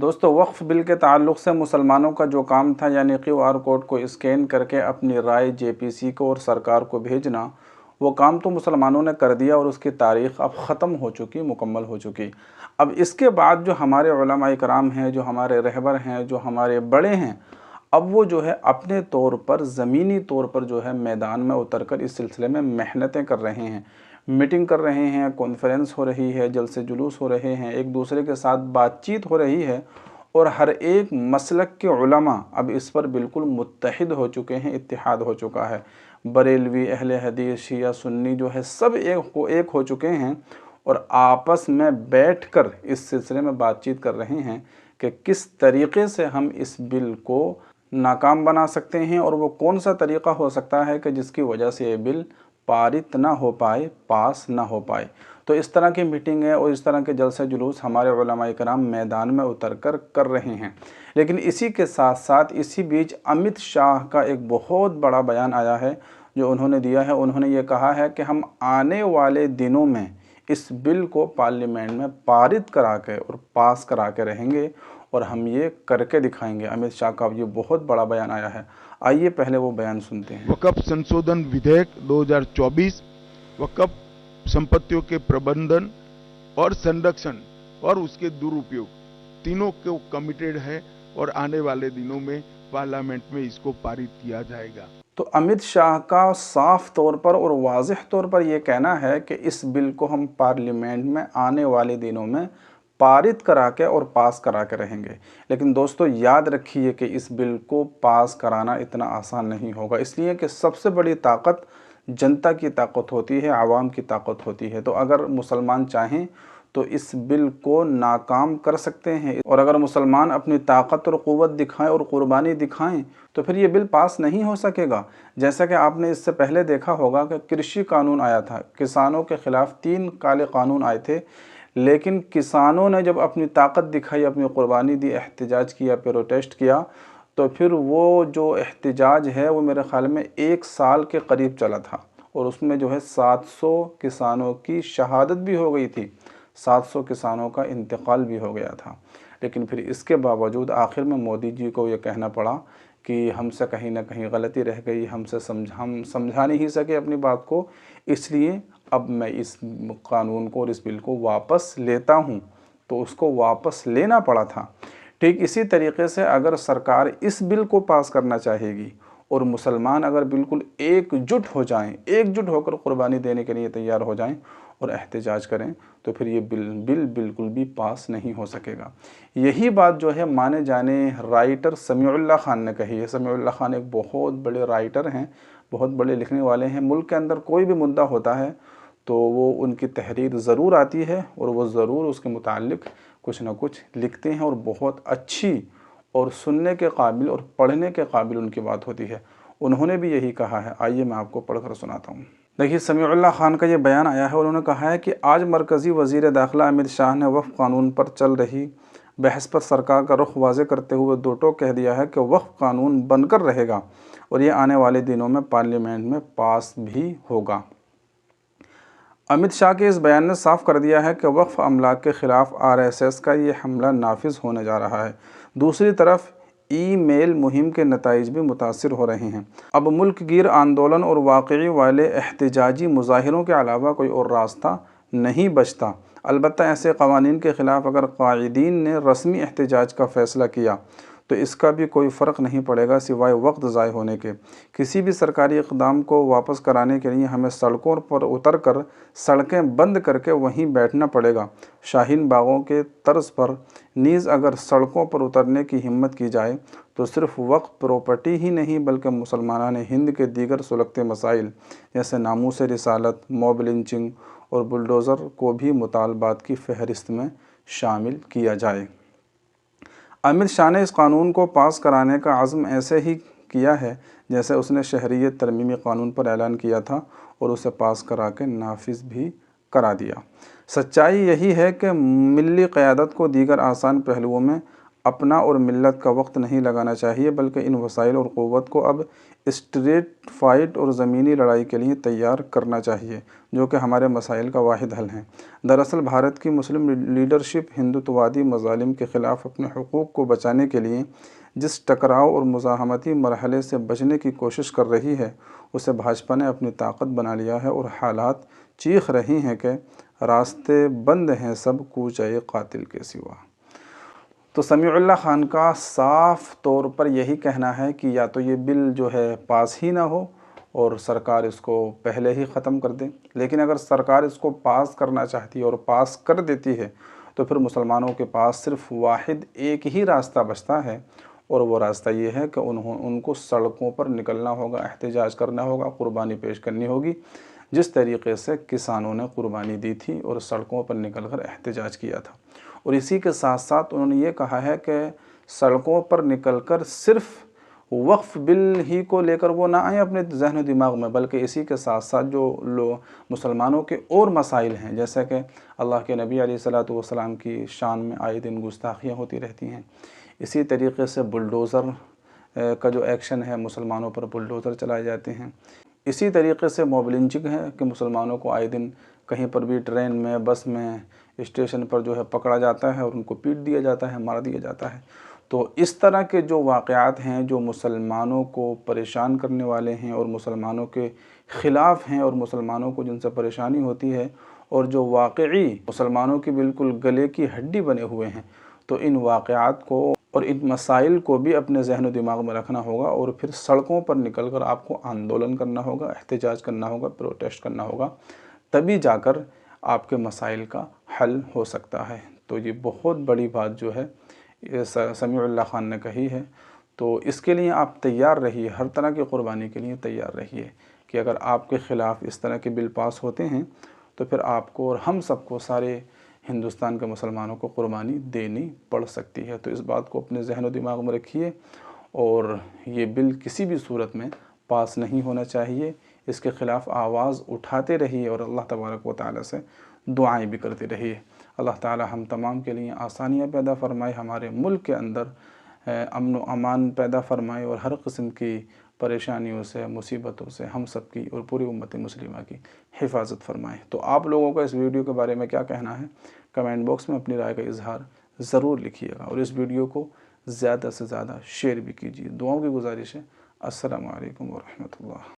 दोस्तों, वक्फ बिल के ताल्लुक़ से मुसलमानों का जो काम था, यानी QR कोड को स्कैन करके अपनी राय JPC को और सरकार को भेजना, वो काम तो मुसलमानों ने कर दिया और उसकी तारीख़ अब ख़त्म हो चुकी, मुकम्मल हो चुकी। अब इसके बाद जो हमारे उलमा इकराम हैं, जो हमारे रहबर हैं, जो हमारे बड़े हैं, अब वो जो है अपने तौर पर, ज़मीनी तौर पर जो है मैदान में उतर कर इस सिलसिले में मेहनतें कर रहे हैं, मीटिंग कर रहे हैं, कॉन्फ्रेंस हो रही है, जलसे जुलूस हो रहे हैं, एक दूसरे के साथ बातचीत हो रही है और हर एक मसलक के उलमा अब इस पर बिल्कुल मुत्तहिद हो चुके हैं, इत्तिहाद हो चुका है। बरेलवी, अहले हदीस, शिया, सुन्नी जो है सब एक हो चुके हैं और आपस में बैठकर इस सिलसिले में बातचीत कर रहे हैं कि किस तरीक़े से हम इस बिल को नाकाम बना सकते हैं और वो कौन सा तरीक़ा हो सकता है कि जिसकी वजह से ये बिल पारित ना हो पाए, पास ना हो पाए। तो इस तरह की मीटिंगें और इस तरह के जलसे जुलूस हमारे उलमा इकराम मैदान में उतर कर रहे हैं। लेकिन इसी के साथ साथ इसी बीच अमित शाह का एक बहुत बड़ा बयान आया है जो उन्होंने दिया है। उन्होंने ये कहा है कि हम आने वाले दिनों में इस बिल को पार्लियामेंट में पारित करा के और पास करा के रहेंगे और हम ये करके दिखाएंगे। अमित शाह का ये बहुत बड़ा बयान आया है। आइए पहले वो बयान सुनते हैं। वक़्फ़ संशोधन विधेयक 2024 वक़्फ़ संपत्तियों के प्रबंधन और संरक्षण और उसके दुरुपयोग तीनों को कमिटेड है और आने वाले दिनों में पार्लियामेंट में इसको पारित किया जाएगा। तो अमित शाह का साफ तौर पर और वाज़ेह तौर पर यह कहना है कि इस बिल को हम पार्लियामेंट में आने वाले दिनों में पारित करा के और पास करा के रहेंगे। लेकिन दोस्तों, याद रखिए कि इस बिल को पास कराना इतना आसान नहीं होगा, इसलिए कि सबसे बड़ी ताकत जनता की ताकत होती है, आवाम की ताकत होती है। तो अगर मुसलमान चाहें तो इस बिल को नाकाम कर सकते हैं और अगर मुसलमान अपनी ताकत और क़ुव्वत दिखाएं और क़ुरबानी दिखाएं तो फिर ये बिल पास नहीं हो सकेगा। जैसा कि आपने इससे पहले देखा होगा कि कृषि कानून आया था, किसानों के ख़िलाफ़ 3 काले कानून आए थे, लेकिन किसानों ने जब अपनी ताकत दिखाई, अपनी क़ुरबानी दी, एहतिजाज किया, प्रोटेस्ट किया, तो फिर वो जो एहतिजाज है वो मेरे ख़्याल में 1 साल के करीब चला था और उसमें जो है 700 किसानों की शहादत भी हो गई थी, 700 किसानों का इंतकाल भी हो गया था। लेकिन फिर इसके बावजूद आखिर में मोदी जी को ये कहना पड़ा कि हमसे कहीं ना कहीं गलती रह गई, हम समझा नहीं सके अपनी बात को, इसलिए अब मैं इस कानून को और इस बिल को वापस लेता हूँ। तो उसको वापस लेना पड़ा था। ठीक इसी तरीके से अगर सरकार इस बिल को पास करना चाहेगी और मुसलमान अगर बिल्कुल एकजुट हो जाएं, एकजुट होकर क़ुरबानी देने के लिए तैयार हो जाएं और एहतिजाज करें, तो फिर ये बिल बिल्कुल भी पास नहीं हो सकेगा। यही बात जो है माने जाने राइटर समीउल्लाह खान ने कही है। समीउल्लाह खान एक बहुत बड़े राइटर हैं, बहुत बड़े लिखने वाले हैं। मुल्क के अंदर कोई भी मुद्दा होता है तो वो उनकी तहरीर ज़रूर आती है और वो ज़रूर उसके मुताल्लिक़ कुछ ना कुछ लिखते हैं और बहुत अच्छी और सुनने के काबिल और पढ़ने के काबिल उनकी बात होती है। उन्होंने भी यही कहा है। आइए मैं आपको पढ़कर सुनाता हूँ। देखिए, समीउल्लाह खान का ये बयान आया है। उन्होंने कहा है कि आज मरकज़ी वज़ीर दाखिला अमित शाह ने वक्फ़ कानून पर चल रही बहस पर सरकार का रुख वाज़े करते हुए दो टोक कह दिया है कि वक्फ़ कानून बनकर रहेगा और ये आने वाले दिनों में पार्लियामेंट में पास भी होगा। अमित शाह के इस बयान ने साफ कर दिया है कि वक्फ़ अमलाक के ख़िलाफ़ RSS का ये हमला नाफिज होने जा रहा है। दूसरी तरफ ईमेल मुहिम के नताइज भी मुतासिर हो रहे हैं। अब मुल्क गिर आंदोलन और वाक़ई वाले एहतिजाजी मुज़ाहिरों के अलावा कोई और रास्ता नहीं बचता। अलबत्ता ऐसे क़वानीन के ख़िलाफ़ अगर क़ाइदीन ने रस्मी एहतिजाज का फ़ैसला किया तो इसका भी कोई फ़र्क नहीं पड़ेगा सिवाय वक्त ज़ाय होने के। किसी भी सरकारी इक़दाम को वापस कराने के लिए हमें सड़कों पर उतर कर सड़कें बंद करके वहीं बैठना पड़ेगा। शाहीन बागों के तर्ज पर नीज़ अगर सड़कों पर उतरने की हिम्मत की जाए तो सिर्फ़ वक्फ प्रॉपर्टी ही नहीं बल्कि मुसलमानान हिंद के दीगर सुलगते मसाइल जैसे नामूस रिसालत, मॉब लिंचिंग और बुलडोज़र को भी मुतालबात की फ़हरिस्त में शामिल किया जाए। अमित शाह ने इस कानून को पास कराने का अज़्म ऐसे ही किया है जैसे उसने शहरियत तरमीमी कानून पर ऐलान किया था और उसे पास करा के नाफिज भी करा दिया। सच्चाई यही है कि मिली क़यादत को दीगर आसान पहलुओं में اپنا اور ملت کا وقت نہیں لگانا چاہیے، بلکہ ان وسائل اور قوت کو اب اسٹریٹ فائٹ اور زمینی لڑائی کے لیے تیار کرنا چاہیے، جو کہ ہمارے مسائل کا واحد حل ہیں۔ دراصل بھارت کی مسلم لیڈرشپ ہندوتوادی مظالم کے خلاف اپنے حقوق کو بچانے کے لیے جس ٹکراؤ اور مزاحمتی مرحلے سے بچنے کی کوشش کر رہی ہے، اسے بھاجپا نے اپنی طاقت بنا لیا ہے، اور حالات چیخ رہی ہیں کہ راستے بند ہیں سب کوچے قاتل کے سوا۔ تو سمیع اللہ خان کا صاف طور پر یہی کہنا ہے کہ یا تو یہ بل جو ہے پاس ہی نہ ہو اور سرکار اس کو پہلے ہی ختم کر دے، لیکن اگر سرکار اس کو پاس کرنا چاہتی ہے اور پاس کر دیتی ہے تو پھر مسلمانوں کے پاس صرف واحد ایک ہی راستہ بچتا ہے، اور وہ راستہ یہ ہے کہ ان کو سڑکوں پر نکلنا ہوگا، احتجاج کرنا ہوگا، قربانی پیش کرنی ہوگی، جس طریقے سے کسانوں نے قربانی دی تھی اور سڑکوں پر نکل کر احتجاج کیا تھا۔ اور اسی کے ساتھ ساتھ انہوں نے یہ کہا ہے کہ سڑکوں پر نکل کر صرف وقف بل ہی کو لے کر وہ نہ آئیں اپنے ذہن و دماغ میں، بلکہ اسی کے ساتھ ساتھ جو مسلمانوں کے اور مسائل ہیں، جیسے کہ اللہ کے نبی علیہ الصلوۃ والسلام کی شان میں آئے دن گستاخیاں ہوتی رہتی ہیں، اسی طریقے سے بلڈوزر کا جو ایکشن ہے، مسلمانوں پر بلڈوزر چلائے جاتے ہیں، اسی طریقے سے موب لنچنگ ہے کہ مسلمانوں کو آئے دن کہیں پر بھی ٹرین میں، بس میں، اسٹیشن پر جو ہے پکڑا جاتا ہے اور ان کو پیٹ دیا جاتا ہے، مار دیا جاتا ہے۔ تو اس طرح کے جو واقعات ہیں جو مسلمانوں کو پریشان کرنے والے ہیں اور مسلمانوں کے خلاف ہیں، اور مسلمانوں کو جن سے پریشانی ہوتی ہے، اور جو واقعی مسلمانوں کی بالکل گلے کی ہڈی بنے ہوئے ہیں، تو ان واقعات کو اور ان مسائل کو بھی اپنے ذہن و دماغ میں رکھنا ہوگا، اور پھر سڑکوں پر نکل کر آپ کو آندولن کرنا ہوگا، احتجاج کرنا ہوگا، پروٹیسٹ کرنا ہوگا، تبھی جا کر آپ کے مسائل کا حل ہو سکتا ہے۔ تو یہ بہت بڑی بات جو ہے یہ سمیع اللہ خان نے کہی ہے، تو اس کے لیے آپ تیار رہیے، ہر طرح کی قربانی کے لیے تیار رہیے، کہ اگر آپ کے خلاف اس طرح کے بل پاس ہوتے ہیں تو پھر آپ کو اور ہم سب کو، سارے ہندوستان کے مسلمانوں کو قربانی دینی پڑ سکتی ہے۔ تو اس بات کو اپنے ذہن و دماغ میں رکھیے، اور یہ بل کسی بھی صورت میں پاس نہیں ہونا چاہیے، اس کے خلاف آواز اٹھاتے رہیے، اور اللہ تبارک و تعالیٰ سے دعائیں بھی کرتے رہیے۔ اللہ تعالیٰ ہم تمام کے لیے آسانیاں پیدا فرمائے، ہمارے ملک کے اندر امن و امان پیدا فرمائے، اور ہر قسم کی پریشانیوں سے، مصیبتوں سے ہم سب کی اور پوری امت مسلمہ کی حفاظت فرمائے۔ تو آپ لوگوں کا اس ویڈیو کے بارے میں کیا کہنا ہے؟ کمنٹ باکس میں اپنی رائے کا اظہار ضرور لکھیے گا، اور اس ویڈیو کو زیادہ سے زیادہ شیئر بھی کیجیے۔ دعاؤں کی گزارش ہے۔ السلام علیکم ورحمۃ اللہ۔